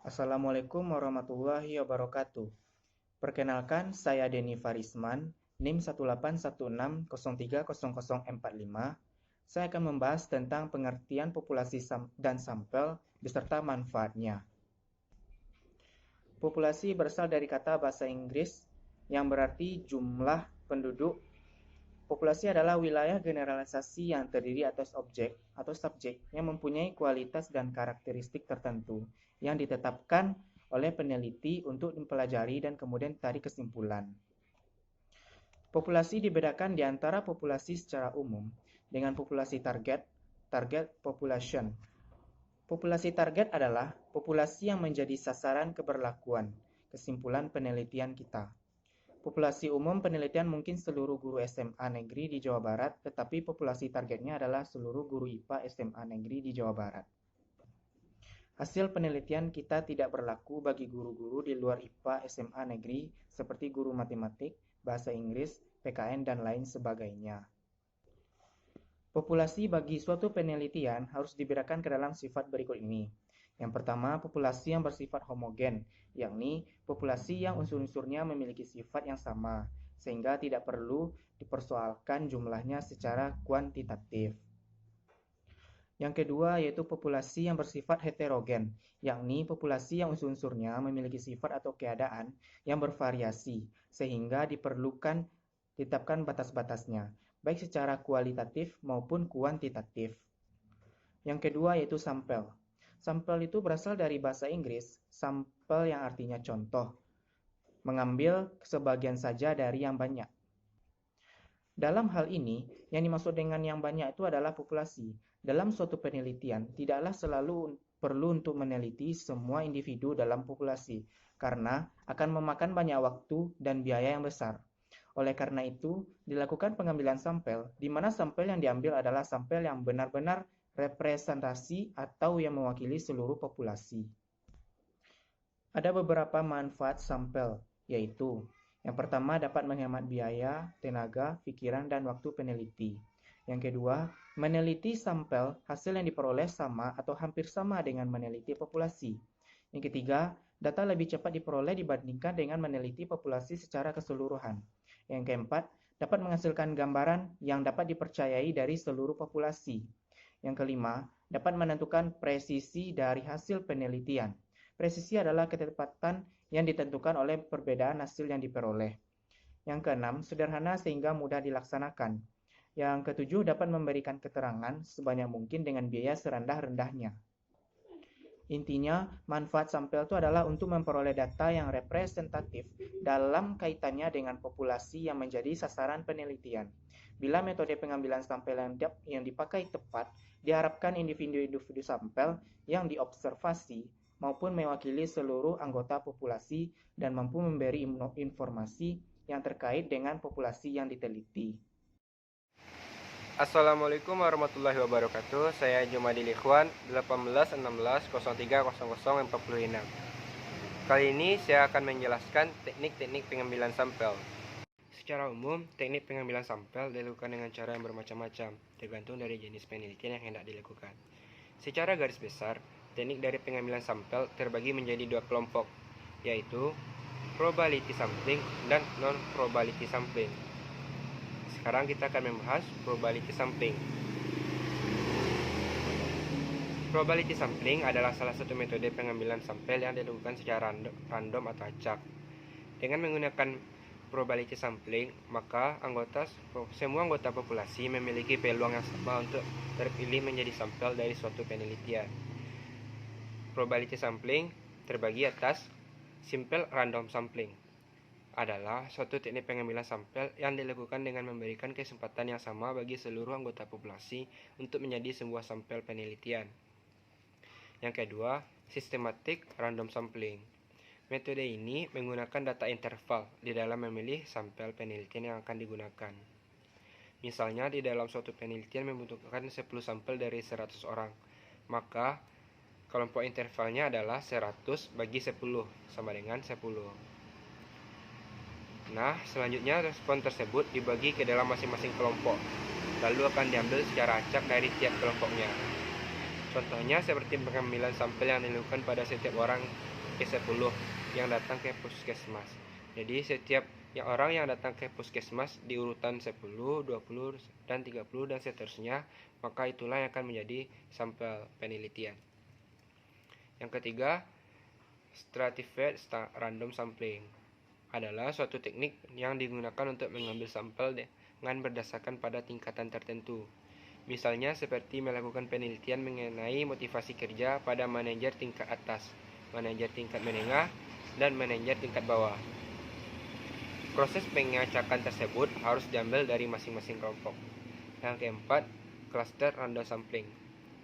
Assalamualaikum warahmatullahi wabarakatuh. Perkenalkan, saya Denny Farisman, NIM 18160300045. Saya akan membahas tentang pengertian populasi dan sampel beserta manfaatnya. Populasi berasal dari kata bahasa Inggris yang berarti jumlah penduduk. Populasi adalah wilayah generalisasi yang terdiri atas objek atau subjek yang mempunyai kualitas dan karakteristik tertentu yang ditetapkan oleh peneliti untuk dipelajari dan kemudian ditarik kesimpulan. Populasi dibedakan di antara populasi secara umum dengan populasi target population. Populasi target adalah populasi yang menjadi sasaran keberlakuan, kesimpulan penelitian kita. Populasi umum penelitian mungkin seluruh guru SMA negeri di Jawa Barat, tetapi populasi targetnya adalah seluruh guru IPA SMA negeri di Jawa Barat. Hasil penelitian kita tidak berlaku bagi guru-guru di luar IPA SMA negeri seperti guru matematik, bahasa Inggris, PKN, dan lain sebagainya. Populasi bagi suatu penelitian harus dibedakan ke dalam sifat berikut ini. Yang pertama, populasi yang bersifat homogen, yakni populasi yang unsur-unsurnya memiliki sifat yang sama, sehingga tidak perlu dipersoalkan jumlahnya secara kuantitatif. Yang kedua yaitu populasi yang bersifat heterogen, yakni populasi yang unsur-unsurnya memiliki sifat atau keadaan yang bervariasi, sehingga ditetapkan batas-batasnya, baik secara kualitatif maupun kuantitatif. Yang kedua yaitu sampel. Sampel itu berasal dari bahasa Inggris, sampel yang artinya contoh, mengambil sebagian saja dari yang banyak. Dalam hal ini, yang dimaksud dengan yang banyak itu adalah populasi. Dalam suatu penelitian, tidaklah selalu perlu untuk meneliti semua individu dalam populasi, karena akan memakan banyak waktu dan biaya yang besar. Oleh karena itu, dilakukan pengambilan sampel, di mana sampel yang diambil adalah sampel yang benar-benar representasi atau yang mewakili seluruh populasi. Ada beberapa manfaat sampel, yaitu yang pertama dapat menghemat biaya, tenaga, pikiran, dan waktu peneliti. Yang kedua, meneliti sampel hasil yang diperoleh sama atau hampir sama dengan meneliti populasi. Yang ketiga, data lebih cepat diperoleh dibandingkan dengan meneliti populasi secara keseluruhan. Yang keempat, dapat menghasilkan gambaran yang dapat dipercayai dari seluruh populasi. Yang kelima, dapat menentukan presisi dari hasil penelitian. Presisi adalah ketepatan yang ditentukan oleh perbedaan hasil yang diperoleh. Yang keenam, sederhana sehingga mudah dilaksanakan. Yang ketujuh, dapat memberikan keterangan sebanyak mungkin dengan biaya serendah-rendahnya. Intinya, manfaat sampel itu adalah untuk memperoleh data yang representatif dalam kaitannya dengan populasi yang menjadi sasaran penelitian. Bila metode pengambilan sampel yang dipakai tepat, diharapkan individu-individu sampel yang diobservasi maupun mewakili seluruh anggota populasi dan mampu memberi informasi yang terkait dengan populasi yang diteliti. Assalamualaikum warahmatullahi wabarakatuh. Saya Jumadil Ikhwan 1816030046. Kali ini saya akan menjelaskan teknik-teknik pengambilan sampel. Secara umum, teknik pengambilan sampel dilakukan dengan cara yang bermacam-macam, tergantung dari jenis penelitian yang hendak dilakukan. Secara garis besar, teknik dari pengambilan sampel terbagi menjadi dua kelompok, yaitu probability sampling dan non-probability sampling. Sekarang kita akan membahas probability sampling. Probability sampling adalah salah satu metode pengambilan sampel yang dilakukan secara random atau acak. Dengan menggunakan probability sampling, maka semua anggota populasi memiliki peluang yang sama untuk terpilih menjadi sampel dari suatu penelitian. Probability sampling terbagi atas simple random sampling. Adalah suatu teknik pengambilan sampel yang dilakukan dengan memberikan kesempatan yang sama bagi seluruh anggota populasi untuk menjadi sebuah sampel penelitian. Yang kedua, systematic random sampling. Metode ini menggunakan data interval di dalam memilih sampel penelitian yang akan digunakan. Misalnya, di dalam suatu penelitian membutuhkan 10 sampel dari 100 orang, maka kelompok intervalnya adalah 100 bagi 10 sama dengan 10. Nah, selanjutnya respon tersebut dibagi ke dalam masing-masing kelompok, lalu akan diambil secara acak dari tiap kelompoknya. Contohnya seperti pengambilan sampel yang dilakukan pada setiap orang ke-10 yang datang ke puskesmas. Jadi setiap orang yang datang ke puskesmas di urutan 10, 20, dan 30 dan seterusnya, maka itulah yang akan menjadi sampel penelitian. Yang ketiga, stratified random sampling adalah suatu teknik yang digunakan untuk mengambil sampel dengan berdasarkan pada tingkatan tertentu. Misalnya seperti melakukan penelitian mengenai motivasi kerja pada manajer tingkat atas, manajer tingkat menengah, dan manajer tingkat bawah. Proses pengacakan tersebut harus diambil dari masing-masing kelompok. Yang keempat, cluster random sampling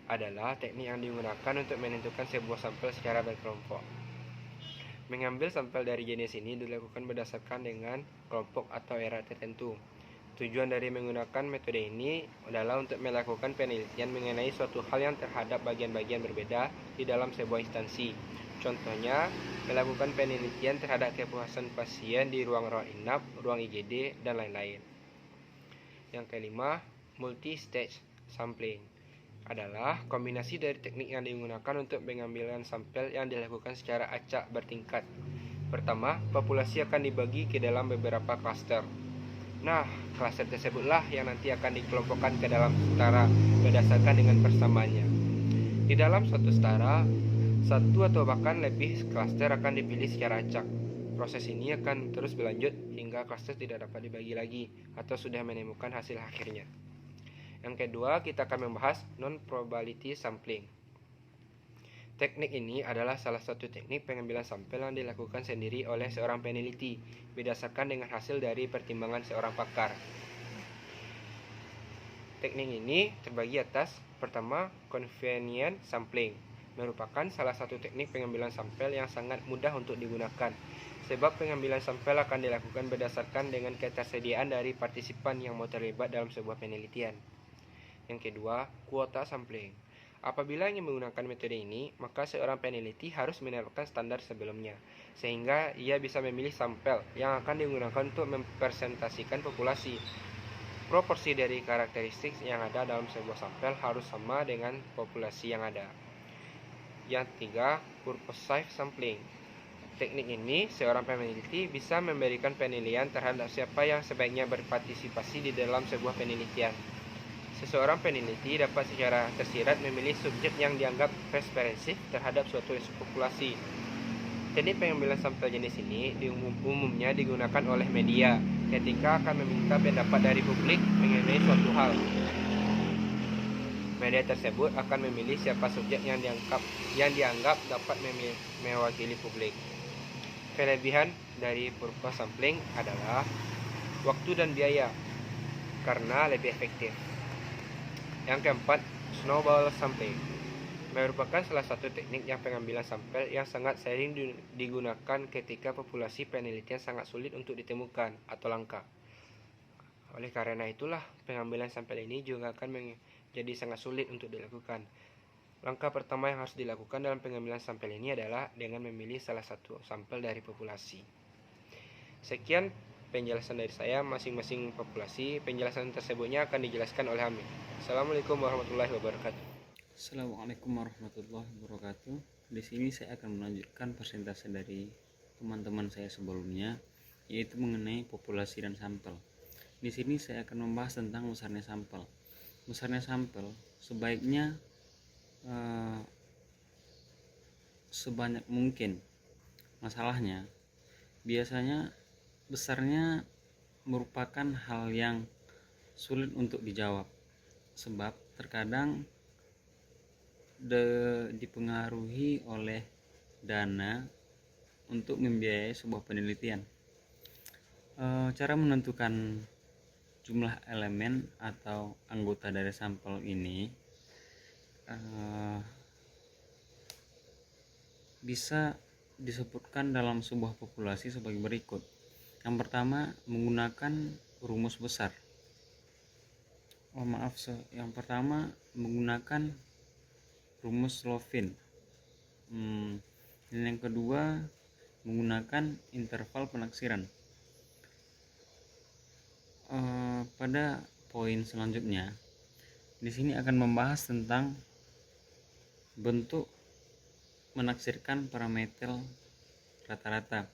adalah teknik yang digunakan untuk menentukan sebuah sampel secara berkelompok. Mengambil sampel dari jenis ini dilakukan berdasarkan dengan kelompok atau era tertentu. Tujuan dari menggunakan metode ini adalah untuk melakukan penelitian mengenai suatu hal yang terhadap bagian-bagian berbeda di dalam sebuah instansi. Contohnya, melakukan penelitian terhadap kepuasan pasien di ruang-ruang inap, ruang IGD, dan lain-lain. Yang kelima, multi-stage sampling adalah kombinasi dari teknik yang digunakan untuk pengambilan sampel yang dilakukan secara acak bertingkat. Pertama, populasi akan dibagi ke dalam beberapa klaster. Nah, klaster tersebutlah yang nanti akan dikelompokkan ke dalam setara berdasarkan dengan persamaannya. Di dalam suatu setara, satu atau bahkan lebih klaster akan dipilih secara acak. Proses ini akan terus berlanjut hingga klaster tidak dapat dibagi lagi atau sudah menemukan hasil akhirnya. Yang kedua, kita akan membahas non-probability sampling. Teknik ini adalah salah satu teknik pengambilan sampel yang dilakukan sendiri oleh seorang peneliti berdasarkan dengan hasil dari pertimbangan seorang pakar. Teknik ini terbagi atas, pertama, convenient sampling, merupakan salah satu teknik pengambilan sampel yang sangat mudah untuk digunakan, sebab pengambilan sampel akan dilakukan berdasarkan dengan ketersediaan dari partisipan yang mau terlibat dalam sebuah penelitian. Yang kedua, kuota sampling. Apabila ingin menggunakan metode ini, maka seorang peneliti harus menerapkan standar sebelumnya, sehingga ia bisa memilih sampel yang akan digunakan untuk mempresentasikan populasi. Proporsi dari karakteristik yang ada dalam sebuah sampel harus sama dengan populasi yang ada. Yang ketiga, purposive sampling. Teknik ini, seorang peneliti bisa memberikan penilaian terhadap siapa yang sebaiknya berpartisipasi di dalam sebuah penelitian. Seseorang peneliti dapat secara tersirat memilih subjek yang dianggap referensif terhadap suatu populasi. Teknik pengambilan sampel jenis ini umumnya digunakan oleh media ketika akan meminta pendapat dari publik mengenai suatu hal. Media tersebut akan memilih siapa subjek yang dianggap dapat mewakili publik. Kelebihan dari purpose sampling adalah waktu dan biaya karena lebih efektif. Yang keempat, snowball sampling merupakan salah satu teknik yang pengambilan sampel yang sangat sering digunakan ketika populasi penelitian sangat sulit untuk ditemukan atau langka. Oleh karena itulah, pengambilan sampel ini juga akan menjadi sangat sulit untuk dilakukan. Langkah pertama yang harus dilakukan dalam pengambilan sampel ini adalah dengan memilih salah satu sampel dari populasi. Sekian penjelasan dari saya masing-masing populasi. Penjelasan tersebutnya akan dijelaskan oleh Amin. Assalamualaikum warahmatullahi wabarakatuh. Assalamualaikum warahmatullahi wabarakatuh. Di sini saya akan melanjutkan presentasi dari teman-teman saya sebelumnya, yaitu mengenai populasi dan sampel. Di sini saya akan membahas tentang besarnya sampel. Besarnya sampel sebaiknya sebanyak mungkin. Masalahnya, biasanya besarnya merupakan hal yang sulit untuk dijawab, sebab terkadang dipengaruhi oleh dana untuk membiayai sebuah penelitian. Cara menentukan jumlah elemen atau anggota dari sampel ini bisa disebutkan dalam sebuah populasi sebagai berikut. Yang pertama, menggunakan rumus besar. Yang pertama menggunakan rumus Slovin. Dan yang kedua menggunakan interval penaksiran. Pada poin selanjutnya, di sini akan membahas tentang bentuk menaksirkan parameter rata-rata.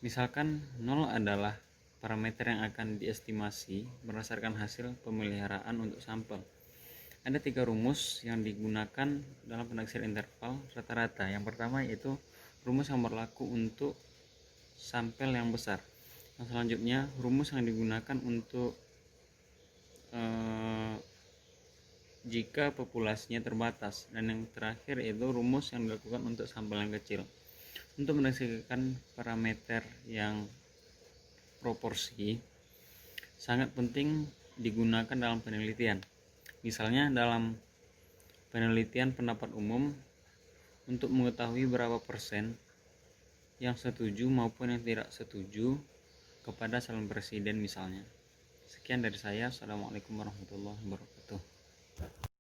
Misalkan 0 adalah parameter yang akan diestimasi berdasarkan hasil pemeliharaan untuk sampel. Ada 3 rumus yang digunakan dalam penaksiran interval rata-rata. Yang pertama yaitu rumus yang berlaku untuk sampel yang besar. Yang selanjutnya rumus yang digunakan untuk jika populasinya terbatas, dan yang terakhir yaitu rumus yang dilakukan untuk sampel yang kecil. Untuk mendeskripsikan parameter yang proporsi sangat penting digunakan dalam penelitian. Misalnya dalam penelitian pendapat umum untuk mengetahui berapa persen yang setuju maupun yang tidak setuju kepada calon presiden misalnya. Sekian dari saya. Assalamualaikum warahmatullahi wabarakatuh.